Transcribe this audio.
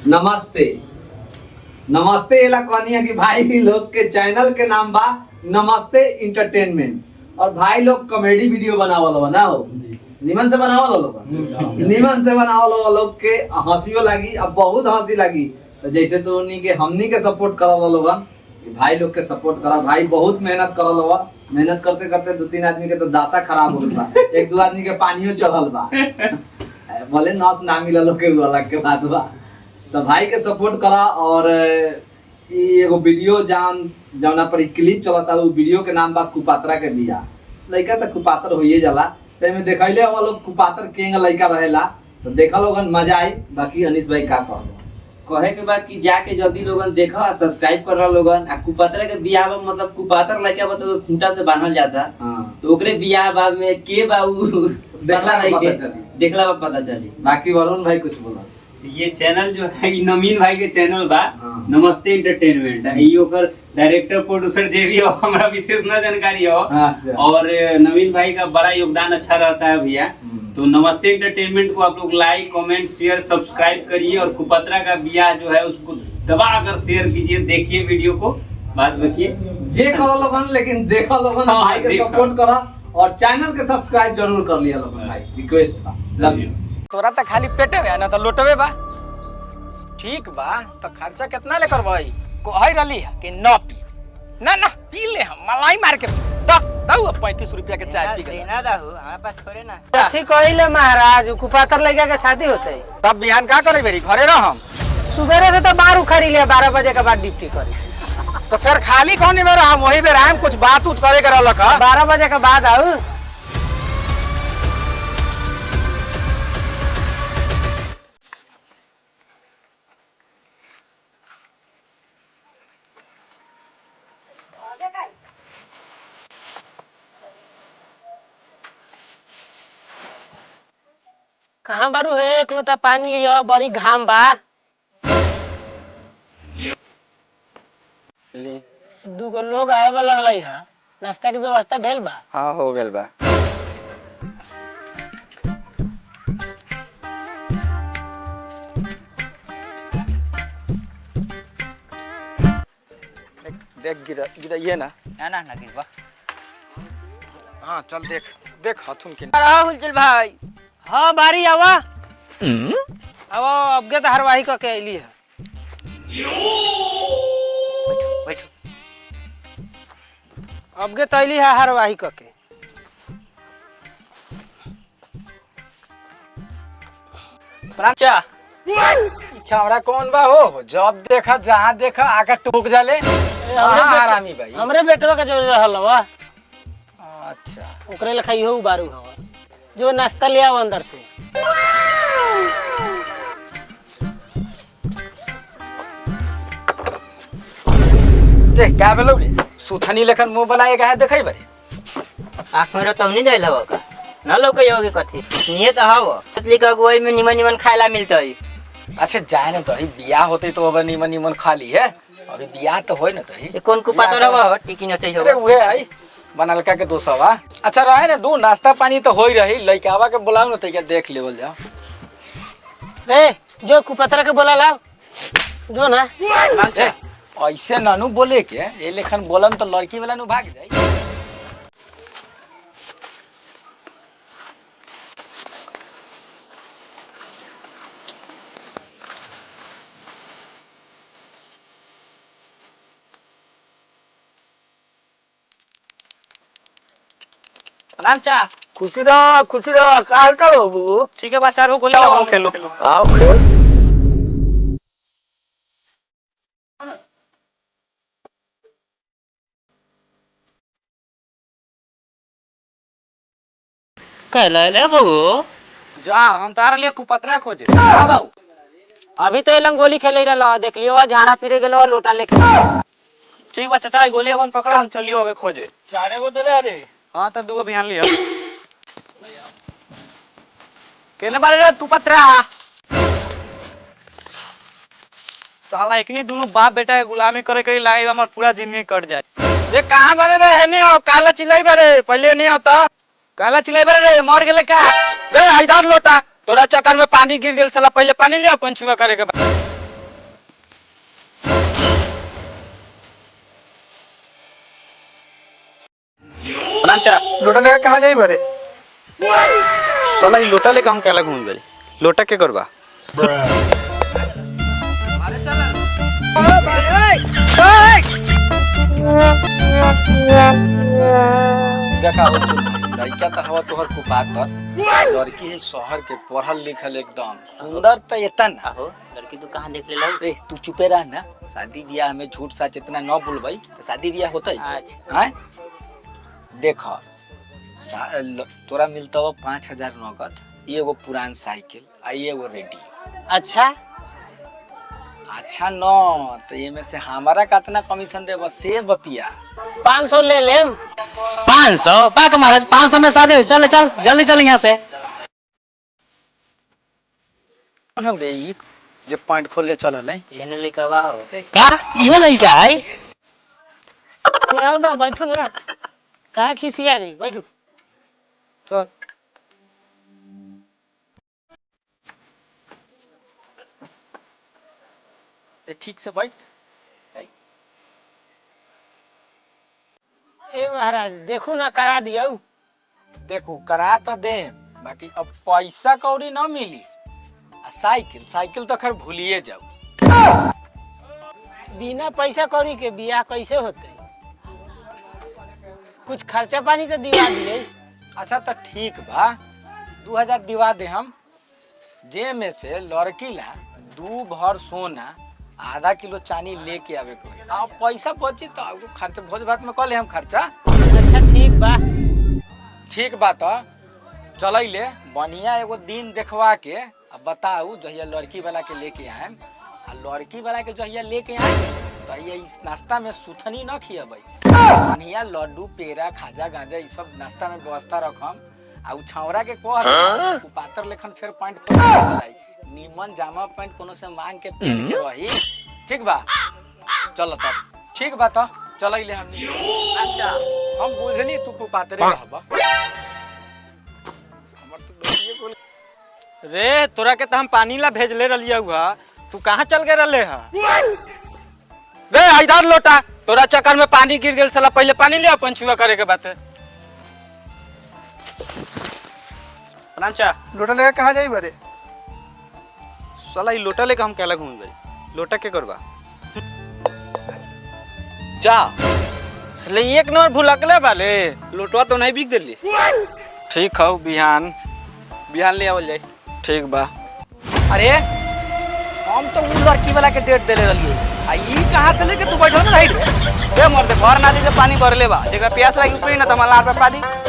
नमस्ते नमस्ते एला कहनी है कि भाई लोग के चैनल के नाम बा नमस्ते इंटरटेनमेंट। और भाई लोग कॉमेडी वीडियो बनावल बा ना हो निमन से बनावल लोग निमन से बनावल लोग के हंसियो लगी अब बहुत हंसी लगी। तो जैसे तो उन्हीं के हमनी के सपोर्ट करल लोगन भाई लोग के सपोर्ट करा। भाई बहुत मेहनत करल बा, मेहनत करते करते 2-3 आदमी के तो दासा खराब हो गइल बा, 1-2 आदमी के पानियो चढ़ल बा बोले नस ना मिलल के अलग के बात बा। तो भाई के सपोर्ट करा। और ई एगो वीडियो जौना पर क्लिप चलता वो वीडियो के नाम बा कुपात्रा के बिया। लइका तो कुपात्र होइए जाला, तेमे देखैले वो लोग कुपात्र केंग लइका रहेला तो देखा लोगन मजा आई। बाकी अनीस भाई का कहबो कहे के बाद कि जाके जल्दी लोगन देखा और सब्सक्राइब कर रहा लोगन। आ कुपात्रा के बियाह में मतलब कुपात्र लइका बा तो खूंटा से बांधल जाता। तो ओकरे बियाह बाद में के बा देखला बा पता चली। बाकी वरुण भाई कुछ बोलस। ये चैनल जो है ये नवीन भाई के चैनल बा नमस्ते इंटरटेनमेंट है। ई ओकर डायरेक्टर प्रोड्यूसर जे भी हो हमरा विशेष न जानकारी हो। और नवीन भाई का बड़ा योगदान अच्छा रहता है भैया। तो नमस्ते इंटरटेनमेंट को आप लोग लाइक कमेंट शेयर सब्सक्राइब करिए और कुपात्रा का बियाह जो है उसको दबा कर शेयर कीजिए, देखिए वीडियो को बात बकिए जे करो लोगन लेकिन देखो लोगन भाई के सपोर्ट करा और चैनल के सब्सक्राइब जरूर कर लिया लोगन भाई रिक्वेस्ट बा। Love you. तोरा तो खाली पेटे में ना तो लोटवे बा ठीक बा। तो खर्चा कितना लेकर भाई कोई रली है कि न पी ना ना पी ले हम मलाई मार के दऊ 35 रुपया के चाय पी के ना दाहु हमारे पास थोड़े ना कथी कइले महाराज कुपातर लइका के शादी होते तब बिहान का करे बेरी घरे रह हम सुबेरे से तो बाहर उखड़ी ले 12 बजे के बाद ड्यूटी करी। तो फिर खाली कौन बेर हम वही बेर हम कुछ बात उठ करे के रहलक 12 बजे के बाद आऊ। कहाँ बारू है एक लोटा पानी लिया बड़ी घाम बा। दूगो लोग आए वाला है नाश्ता की व्यवस्था भेल बा। हां हो गेल बा। देख गिरा ये ना ना ना गिरवा। हां चल देख देख हथुन के हुलचुल भाई। हाँ बारी आवा आवा अब के हरवाही क के अइली है। बैठो अब के तैली है हरवाही क के। रामचा छावड़ा कौन बा हो जब देखा जहाँ देखा आके टूक जाले हरामी भाई। हमरे बेटवा का जरूर रहल बा। अच्छा ओकरे लेखा इहो बारू हवा जो नाश्ता ले आओ अंदर से। देख क्या भेलौ रे सुथनी लेखन मुंह बनाए है देखै बरे आँख में तो नहीं जाइला का ना लोग योगे कथी नियत हव असली का गोई में निमन निमन खाइला मिलतई। अच्छा जाए ना तो बियाह होते तो अब निमन निमन खा ली है अभी बियाह तो होय ना तो ये कौन कुपातर हो टिकी न चाहिए अरे उहे आई बनलका के दोस्तवा। अच्छा रहे ना दू नाश्ता पानी तो होई रही लइकावा के बुलाऊ ना तइका देख लेवल जाओ। रे जो कुपतरा के बोला लाओ जो ना ऐसे नानू बोले के ये लेखन बोलम तो लड़की वाला नु भाग जाई। रामचा खुशी रह का हाल का बाबू। ठीक है बच्चा रो गोली आओ खेलो आओ खेल। कहला ले बाबू जा हम तारा लिए कुपत्रा खोजे अभी तो लंगोली खेले रहा देख लियो झाड़ा फिरे गेलो लोटा लेके। ठीक बा चाचा गोली अपन पकड़ हम चलियो होगे खोजे। चारे गो दे रे। हां त दुगो बिहान लियो केने बारे रे कुपत्रा साला एकनी दोनों बाप बेटा के गुलामी करे के लाए हमर पूरा जिंदगी कट जाए। ये कहां बारे रे हेने हो काला चिल्लाई बारे पहले नहीं होता काला चिल्लाई बारे रे मर गेले का रे इधर लोटा तोरा चक्कर में पानी गिर गेल साला पहले पानी ले अपन छुआ करे के बाद लोटा लेके कहाँ जाई बरे? साला ई लोटा लेके हम काला घूम गए? लोटा के करबा? देखा हो लड़का तो हवा तोहर कुपातर, लड़की है शहर के पढ़ल लिखल एकदम सुंदर तो इतना हो लड़की तू कहाँ देख ले रे तू चुपे रह ना। शादी ब्याह में झूठ सच इतना न बोलबई तो शादी ब्याह होता अच्छा है। देख तोरा मिलता हो 5,000 नगद, एगो पुरान साइकिल आ एगो रेडियो। अच्छा अच्छा न तो ये में से हमारा कितना कमीशन दे बस से बतिया। 500 ले ले 500 पाक महाराज 500 में शादी हो। चल चल जल्दी चल यहाँ से। रे ई जे पॉइंट खोल ले चलल है लेने लेकर आओ। का ये नहीं क्या है? ना बैठो ना कहाँ खिसिया रही बैठो। तो ठीक से बैठ। ए महाराज देखो ना करा दियो। देखो करा तो दे बाकी अब पैसा कौड़ी न मिली। आ साइकिल तो खैर भूलिए जाओ। बिना पैसा कौड़ी के बियाह कैसे होते? कुछ खर्चा पानी तो दिवा दिए। अच्छा तो ठीक बा 2000 दिवा दे हम। जे में से लड़की ला 2 भर सोना आधा किलो चानी लेके आवे को। अब पैसा बची तो खर्चा भोज भात में कर ले हम खर्चा। अच्छा ठीक बा। ठीक बा तो चलैले बढ़िया एगो दिन देखवा के अब बताऊ जहिया लड़की वाला के लेके आएम। आ लड़की वाला के जहिया लेके आएम तो ये इस नाश्ता में सुथनी न खियाबै। बढ़िया लड्डू पेड़ा खाजा गांजा ई सब नाश्ता में व्यवस्था रखम। आ उ छौरा के कह दे कुपातर लेखन फिर पॉइंट खोल के चलाई। नीमन जामा पैंट कोनो से मांग के पहन के रही। ठीक बा चल तब ठीक बा तो चलैले हम। अच्छा हम बुझली तू कुपातरे रहबा। हमर तो दोस्तिए बोल रे तोरा के तो हम पानी ला भेजले रलिया हुआ, तू कहाँ चल गए रले हा? रे इधर लोटा, तोरा चक्कर में पानी गिर गेल साला। पहले पानी ले पंचुआ करे के बात है। लोटा लेके कहाँ जाई बरे? साला ई लोटा लेके हम काला घूम गए? लोटा के करबा? जा साले एक नंबर भुलकले बाले। लोटवा तो नहीं बिक देली। ठीक है बिहान ले आवल जाए। ठीक बा। अरे हम तो उ लड़की वाला के डेट देले रलिए। आ ई कहां से लेके तू बैठल में रही रे? मर्दे घर नाली से पानी भरले बा, जेकरा प्यास लगी पी ना त मला पे पानी